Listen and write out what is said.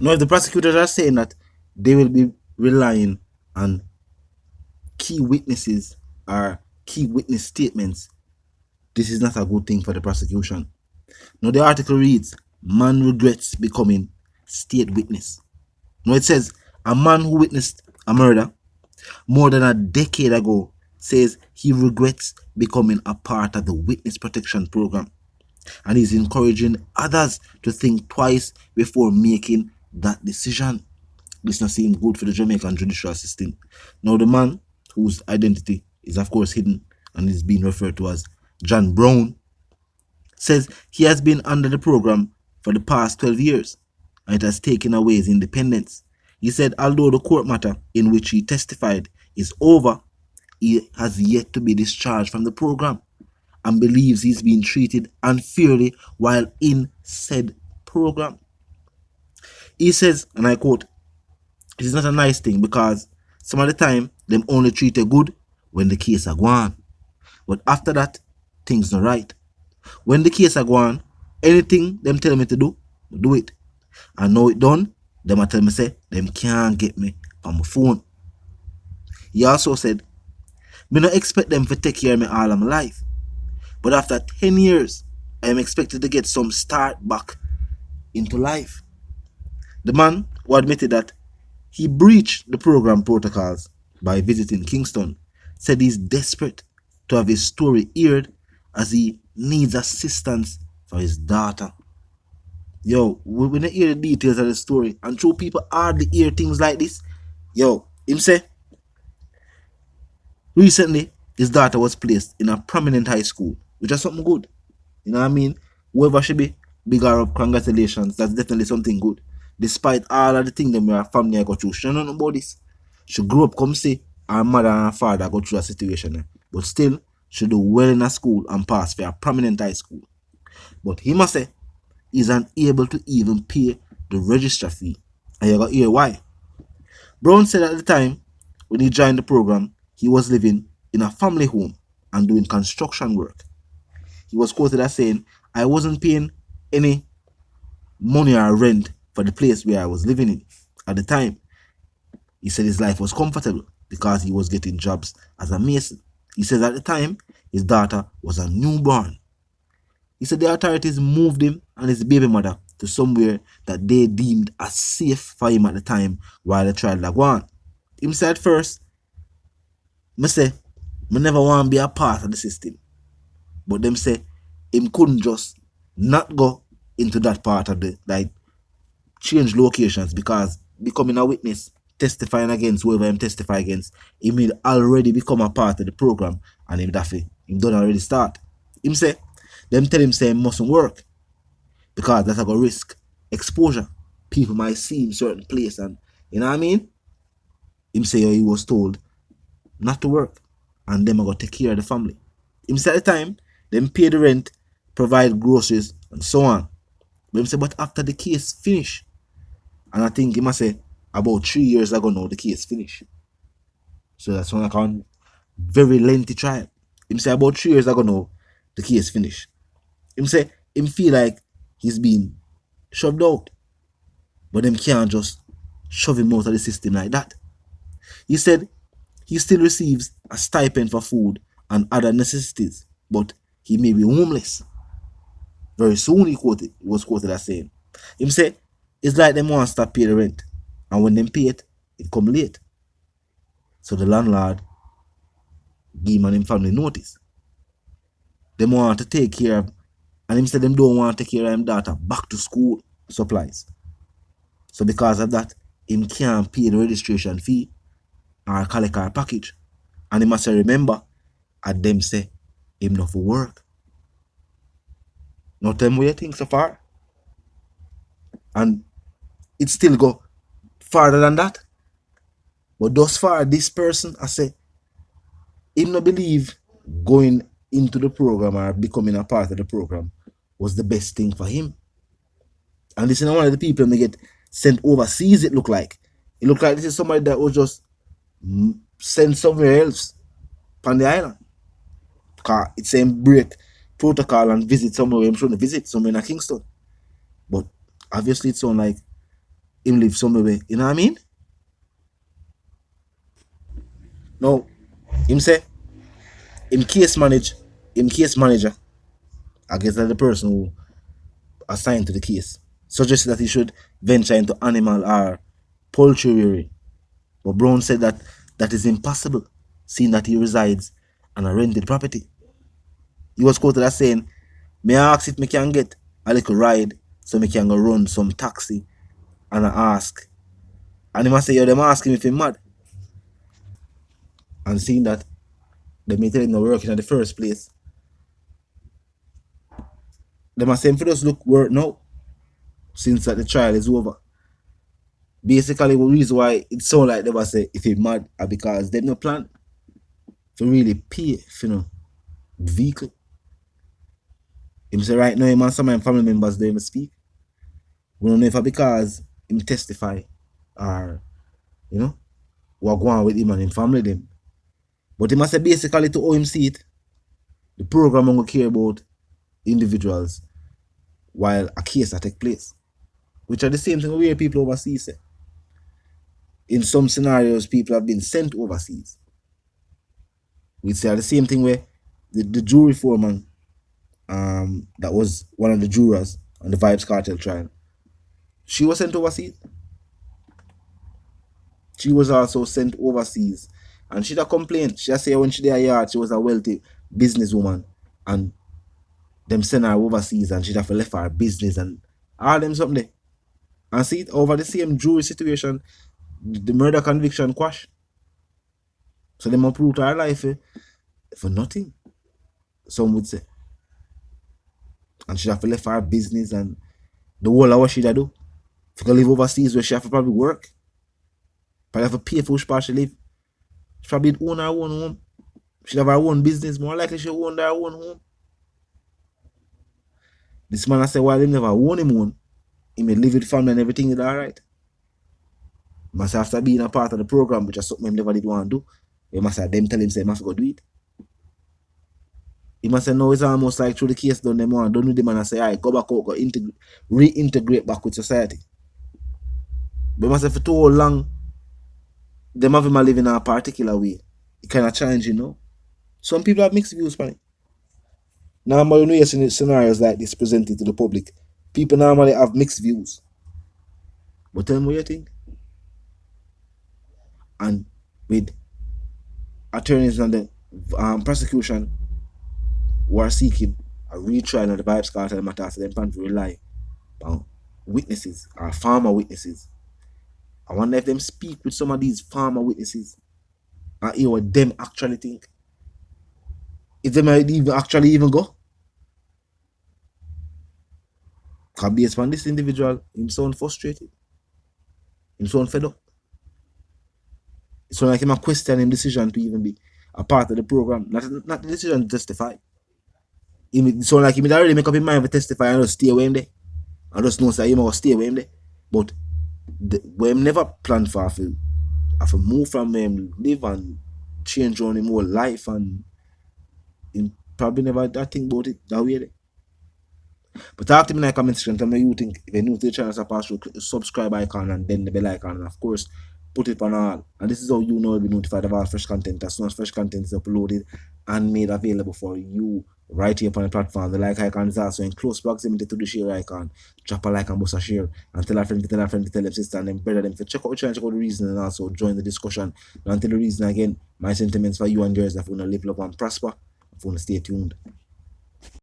Now, if the prosecutors are saying that they will be relying on key witnesses or key witness statements, this is not a good thing for the prosecution. Now, the article reads, man regrets becoming state witness. Now, it says, a man who witnessed a murder more than a decade ago says he regrets becoming a part of the witness protection program, and is encouraging others to think twice before making that decision. This not seem good for the Jamaican judicial system. Now, the man whose identity is of course hidden and is being referred to as John Brown says he has been under the program for the past 12 years and it has taken away his independence. He said although the court matter in which he testified is over, he has yet to be discharged from the program and believes he's being treated unfairly while in said program. He says, and I quote, it is not a nice thing because some of the time them only treat you good when the case are gone. But after that, things not right. When the case are gone, anything them tell me to do it. And now it done, them a tell me say them can't get me on my phone. He also said, me not expect them to take care of me all of my life. But after 10 years, I am expected to get some start back into life. The man who admitted that he breached the program protocols by visiting Kingston said he's desperate to have his story aired as he needs assistance for his daughter. Yo, when you hear the details of the story and true people hardly hear things like this, yo, him say recently his daughter was placed in a prominent high school, which is something good. You know what I mean? Whoever should be bigger up, congratulations. That's definitely something good. Despite all of the things that my family I go through, she don't know about this. She grew up come see her mother and her father go through a situation. But still, she do well in a school and pass for a prominent high school. But he must say he's unable to even pay the registrar fee. And you got to hear why. Brown said at the time when he joined the program, he was living in a family home and doing construction work. He was quoted as saying, I wasn't paying any money or rent for the place where I was living in at the time. He said his life was comfortable because he was getting jobs as a mason. He says at the time, his daughter was a newborn. He said the authorities moved him and his baby mother to somewhere that they deemed as safe for him at the time while the trial was going on. Him said at first, I say, I never want to be a part of the system. But them say, him couldn't just not go into that part of the, like, change locations because becoming a witness, testifying against whoever him testify against, he may already become a part of the program and him daffy, him done already start. Him say, them tell him say it mustn't work because that's a go risk exposure. People might see him certain place and you know what I mean? Him say he was told not to work and them are gonna take care of the family. Him say at the time, them pay the rent, provide groceries and so on. But him say, but after the case finish, and I think he must say about 3 years ago now the case finish. So that's one like a very lengthy trial. Him say about 3 years ago now the case finish. Him say him feel like he's been shoved out. But them can't just shove him out of the system like that. He said he still receives a stipend for food and other necessities, but he may be homeless. Very soon he was quoted as saying, him say, it's like them want to stop pay the rent. And when them pay it, it come late. So the landlord give him and him family notice. Them want to take care of, and him said them don't want to take care of him daughter back to school supplies. So because of that, him can't pay the registration fee or collect our package. And he must remember, at them say, him not for work. Now tell me what you think so far. And it still go farther than that. But thus far, this person, I say, him not believe going into the program or becoming a part of the program was the best thing for him. And this is one of the people may get sent overseas, it look like. It look like this is somebody that was just sent somewhere else on the island. Because it's saying break protocol and visit somewhere I'm trying to visit somewhere in Kingston. But obviously it's on like him live somewhere. You know what I mean? Now, him say, him case manager, I guess that the person who assigned to the case, suggested that he should venture into animal or poultry rearing. But Brown said that that is impossible, seeing that he resides on a rented property. He was quoted as saying, "May I ask if me can get a little ride so me can go run some taxi?" And I ask. And he must say, "Yo, them ask him if he mad." And seeing that they may tell him not working in the first place, they must say him for just look work now, since that the trial is over. Basically, the reason why it sound like they must say if he mad are because they no plan to really pay for no vehicle. Him say right now him and some of family members don't even speak. We don't know if because him testify or you know what go on with him and him family them. But he must say basically to how him see it, the program will care about individuals while a case that take place. Which are the same thing where people overseas say. In some scenarios, people have been sent overseas. We say the same thing where the jury foreman that was one of the jurors on the Vybz Kartel trial, she was sent overseas. She was also sent overseas. And she had complained. She said when she did a yard, she was a wealthy businesswoman. And them send her overseas and she'd have left her business and all them something there. And see it over the same jury situation, the murder conviction quash. So them uproot her life for nothing. Some would say. And she'd have left her business and the whole of what she'd do. If you can live overseas where she have to probably work. Probably have to pay for which part she live. She probably own her own home. She'd have her own business. More likely she owned her own home. This man I said while he never own him own, he may live with family and everything is alright. Must after being a part of the program, which is something he never did want to do, he must have them tell him say he must go do it. He must say no, it's almost like through the case done them want done with them and I say, alright, go back out, go reintegrate back with society. But he must say for too long, them have him live in a particular way. It kind of change, you know. Some people have mixed views on it. Normally, when you see scenarios like this presented to the public, people normally have mixed views. But tell me what you think. And with attorneys and the prosecution who are seeking a retrial of the Vybz Kartel matter, so them plan to rely on witnesses or former witnesses. I wonder if them speak with some of these former witnesses and hear what them actually think. If they might even go. Because based on this individual, him sound frustrated. Him sound fed up. It sound like him a question him decision to even be a part of the program. Not the decision to testify. It sound like he would already make up his mind to testify and just stay away him there. And just know that he must stay away him there. But we never planned for to move from him, live and change on him whole life, and he probably never think about it that way. But talk to me in the comment section, tell me you think. If you're new to the channel, so pass through, click the subscribe icon and then the bell icon, and of course put it on all. And this is how you know you'll be notified of all fresh content as soon as fresh content is uploaded and made available for you right here upon the platform. The like icon is also in close proximity to the share icon. Drop a like and boost a share, and tell a friend, tell them sister, and then brother them to check out the channel, check out the reason, and also join the discussion. And until the reason again, my sentiments for you and yours, if you want to live, love and prosper, if you want to stay tuned.